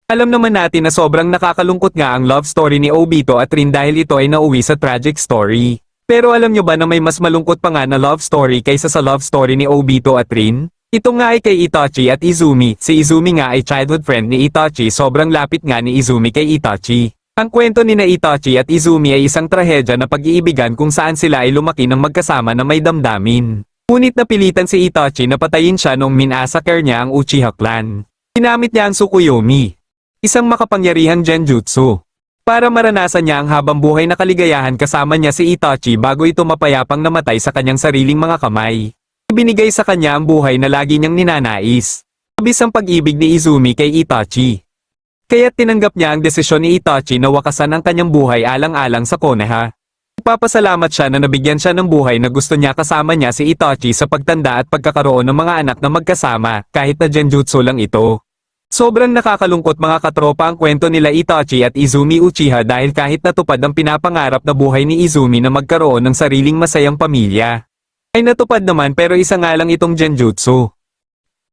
Alam naman natin na sobrang nakakalungkot nga ang love story ni Obito at Rin dahil ito ay nauwi sa tragic story. Pero alam nyo ba na may mas malungkot pa nga na love story kaysa sa love story ni Obito at Rin? Ito nga ay kay Itachi at Izumi. Si Izumi nga ay childhood friend ni Itachi, sobrang lapit nga ni Izumi kay Itachi. Ang kwento ni na Itachi at Izumi ay isang trahedya na pag-iibigan kung saan sila ay lumaki ng magkasama na may damdamin. Ngunit napilitan si Itachi na patayin siya noong minasakar niya ang Uchiha clan. Ginamit niya ang Tsukuyomi, isang makapangyarihang genjutsu, para maranasan niya ang habang buhay na kaligayahan kasama niya si Itachi bago ito mapayapang namatay sa kanyang sariling mga kamay. Ibinigay sa kanya ang buhay na lagi niyang ninanais. Labis ang pag-ibig ni Izumi kay Itachi. Kaya't tinanggap niya ang desisyon ni Itachi na wakasan ang kanyang buhay alang-alang sa Konoha. Nagpapasalamat siya na nabigyan siya ng buhay na gusto niya kasama niya si Itachi sa pagtanda at pagkakaroon ng mga anak na magkasama, kahit na genjutsu lang ito. Sobrang nakakalungkot mga katropa ang kwento nila Itachi at Izumi Uchiha dahil kahit natupad ang pinapangarap na buhay ni Izumi na magkaroon ng sariling masayang pamilya, ay natupad naman pero isa nga lang itong genjutsu.